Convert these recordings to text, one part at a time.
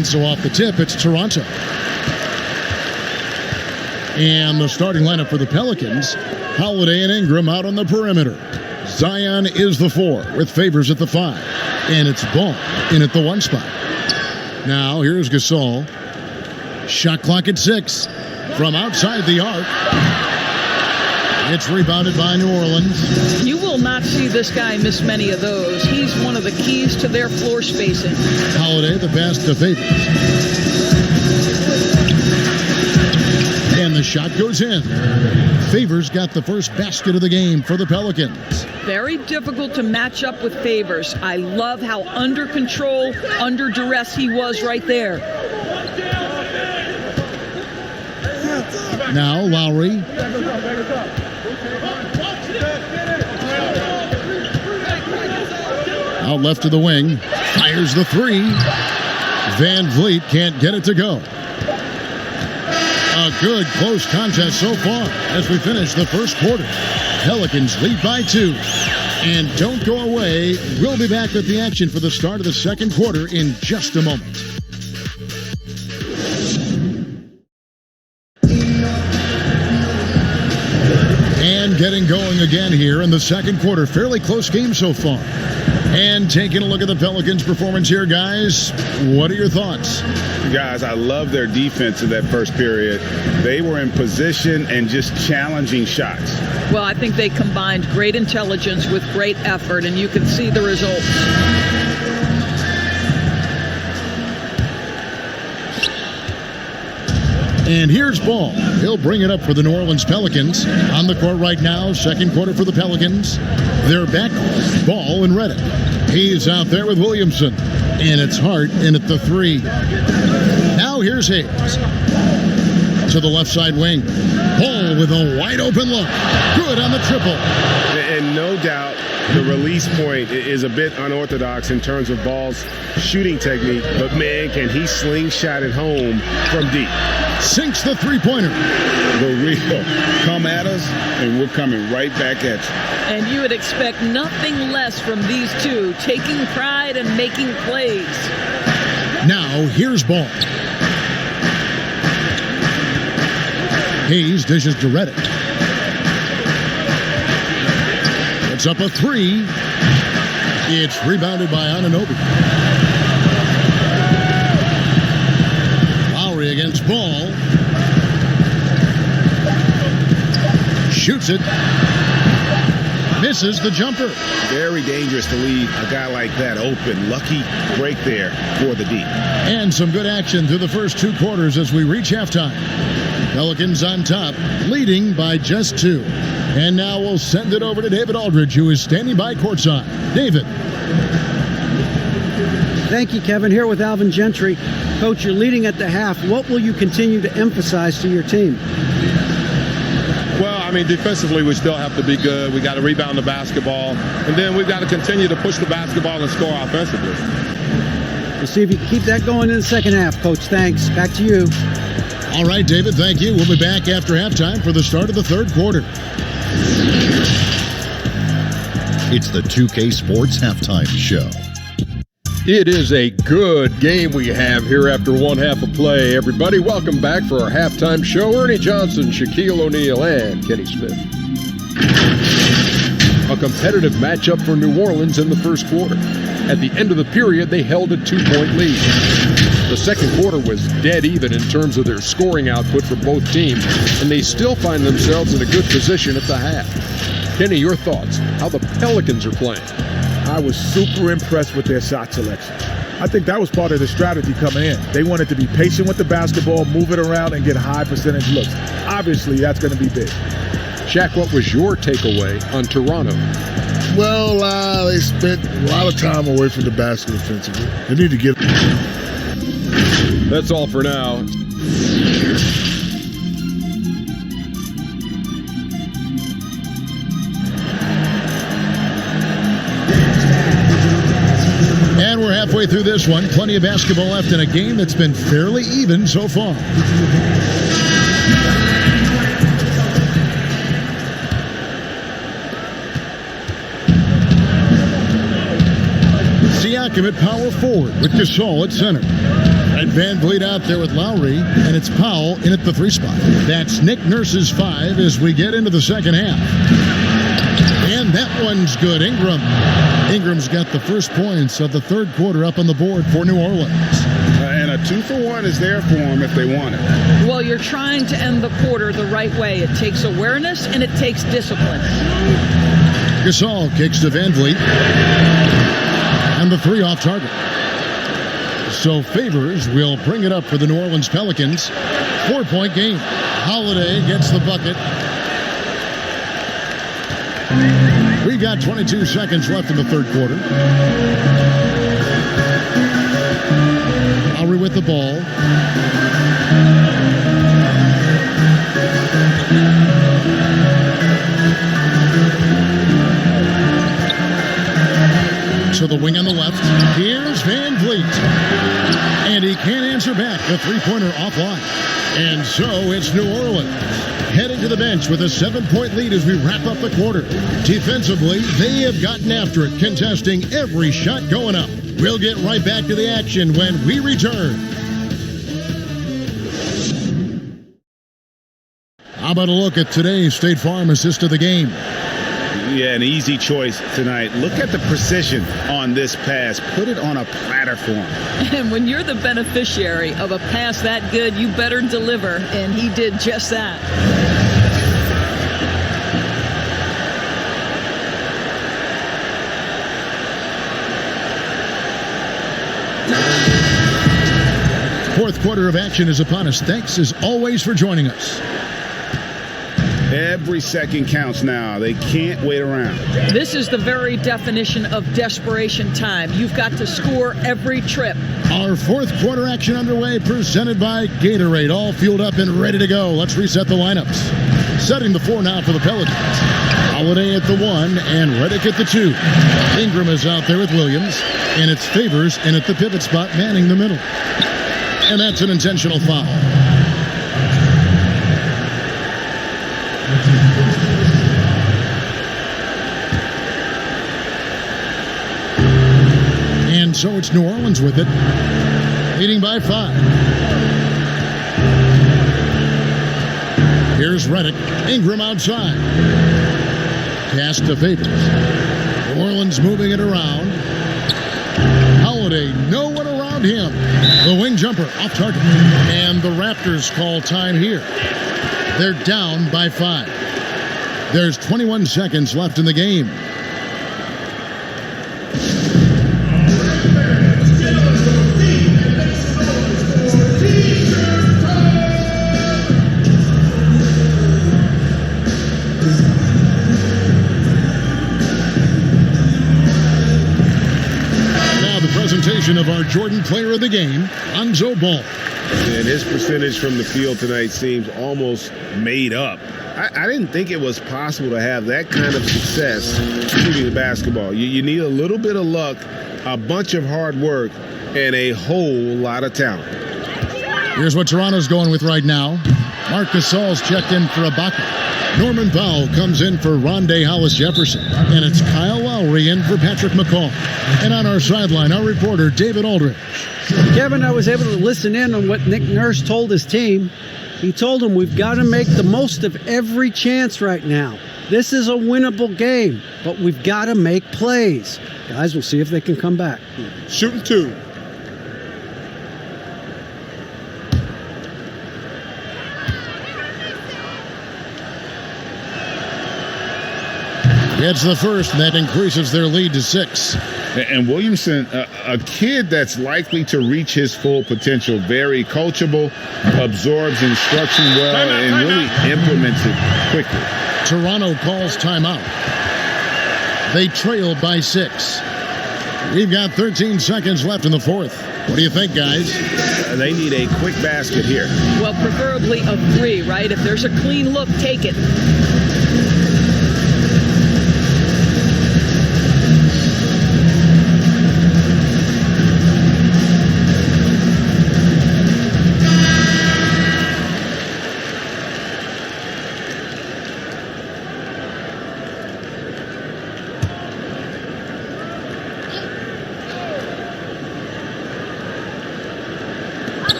And so off the tip, it's Toronto. And the starting lineup for the Pelicans, Holiday and Ingram out on the perimeter. Zion is the 4 with Favors at the 5. And it's Ball in at the 1 spot. Now here's Gasol. Shot clock at 6. From outside the arc. It's rebounded by New Orleans. You will not see this guy miss many of those. He's one of the keys to their floor spacing. Holiday the pass to Favors. And the shot goes in. Favors got the first basket of the game for the Pelicans. Very difficult to match up with Favors. I love how under control, under duress he was right there. Now Lowry. Out left to the wing. Fires the 3. Van Vliet can't get it to go. A good close contest so far as we finish the first quarter. Pelicans lead by 2. And don't go away. We'll be back with the action for the start of the second quarter in just a moment. And getting going again here in the second quarter. Fairly close game so far. And taking a look at the Pelicans' performance here, guys. What are your thoughts? Guys, I love their defense in that first period. They were in position and just challenging shots. Well, I think they combined great intelligence with great effort, and you can see the results. And here's Ball. He'll bring it up for the New Orleans Pelicans. On the court right now, second quarter for the Pelicans. They're back. Ball and Reddick. He's out there with Williamson. And it's Hart in at the 3. Now here's Hayes. To the left side wing. Ball with a wide open look. Good on the triple. And no doubt the release point is a bit unorthodox in terms of Ball's shooting technique. But man, can he slingshot it home from deep. Sinks the three-pointer. The real come at us, and we're coming right back at you. And you would expect nothing less from these two, taking pride and making plays. Now, here's Ball. Hayes dishes to Reddick. It's up a 3. It's rebounded by Anunoby. Lowry against Ball. Shoots it. Misses the jumper. Very dangerous to leave a guy like that open. Lucky break there for the D. And some good action through the first 2 quarters as we reach halftime. Pelicans on top, leading by just 2. And now we'll send it over to David Aldridge, who is standing by courtside. David. Thank you, Kevin. Here with Alvin Gentry. Coach, you're leading at the half. What will you continue to emphasize to your team? Well, I mean, defensively, we still have to be good. We got to rebound the basketball. And then we've got to continue to push the basketball and score offensively. We'll see if you can keep that going in the second half, Coach. Thanks. Back to you. All right, David, thank you. We'll be back after halftime for the start of the third quarter. It's the 2K Sports Halftime Show. It is a good game we have here after one half of play. Everybody, welcome back for our halftime show. Ernie Johnson, Shaquille O'Neal, and Kenny Smith. A competitive matchup for New Orleans in the first quarter. At the end of the period, they held a 2-point lead. The second quarter was dead even in terms of their scoring output for both teams, and they still find themselves in a good position at the half. Kenny, your thoughts? How the Pelicans are playing? I was super impressed with their shot selection. I think that was part of the strategy coming in. They wanted to be patient with the basketball, move it around, and get high percentage looks. Obviously, that's going to be big. Shaq, what was your takeaway on Toronto? Well, they spent a lot of time away from the basket offensively. They need to get... That's all for now. And we're halfway through this one. Plenty of basketball left in a game that's been fairly even so far. Siakam at power forward with Gasol at center. right, Van Vliet out there with Lowry, and it's Powell in at the 3 spot. That's Nick Nurse's 5 as we get into the second half. And that one's good. Ingram's got the first points of the third quarter up on the board for New Orleans. And a 2-for-1 is there for them if they want it. Well, you're trying to end the quarter the right way. It takes awareness and it takes discipline. Gasol kicks to Van Vliet. And the 3 off target. So Favors will bring it up for the New Orleans Pelicans. 4-point game. Holiday gets the bucket. We got 22 seconds left in the third quarter. Lowry with the ball. To the wing on the left. Here's Van Vliet. And he can't answer back. The three-pointer offline. And so it's New Orleans heading to the bench with a 7-point lead as we wrap up the quarter. Defensively, they have gotten after it, contesting every shot going up. We'll get right back to the action when we return. How about a look at today's State Farm assist of the game? Yeah, an easy choice tonight. Look at the precision on this pass. Put it on a platter for him. And when you're the beneficiary of a pass that good, you better deliver. And he did just that. Fourth quarter of action is upon us. Thanks as always for joining us. Every second counts now. They can't wait around. This is the very definition of desperation time. You've got to score every trip. Our fourth quarter action underway, presented by Gatorade. All fueled up and ready to go. Let's reset the lineups. Setting the 4 now for the Pelicans. Holiday at the 1 and Redick at the 2. Ingram is out there with Williams. And it's Favors in at the pivot spot, manning the middle. And that's an intentional foul. And so it's New Orleans with it, leading by 5. Here's Redick. Ingram outside. Pass to Favors. New Orleans moving it around. Holiday, no one around him. The wing jumper off target. And the Raptors call time here. They're down by 5. There's 21 seconds left in the game. Now the presentation of our Jordan Player of the Game, Lonzo Ball. And his percentage from the field tonight seems almost made up. I didn't think it was possible to have that kind of success shooting the basketball. You need a little bit of luck, a bunch of hard work, and a whole lot of talent. Here's what Toronto's going with right now. Marc Gasol's checked in for Ibaka. Norman Powell comes in for Rondé Hollis-Jefferson. And it's Kyle Lowry in for Patrick McCaw. And on our sideline, our reporter, David Aldridge. Kevin, I was able to listen in on what Nick Nurse told his team. He told them we've got to make the most of every chance right now. This is a winnable game, but we've got to make plays. Guys, we'll see if they can come back. Shooting 2. Gets the first, and that increases their lead to 6. And Williamson, a kid that's likely to reach his full potential, very coachable, absorbs instruction well, and really implements it quickly. Toronto calls timeout. They trail by 6. We've got 13 seconds left in the fourth. What do you think, guys? They need a quick basket here. Well, preferably a 3, right? If there's a clean look, take it.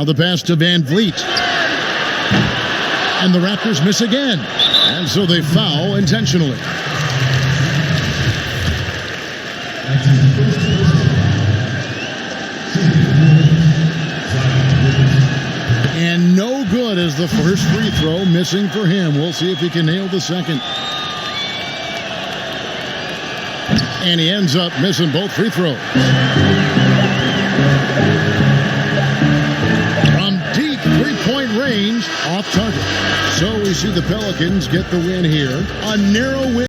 Now the pass to Van Vliet. And the Raptors miss again. And so they foul intentionally. And no good as the first free throw missing for him. We'll see if he can nail the second. And he ends up missing both free throws. From deep three-point range, off target. So we see the Pelicans get the win here. A narrow win.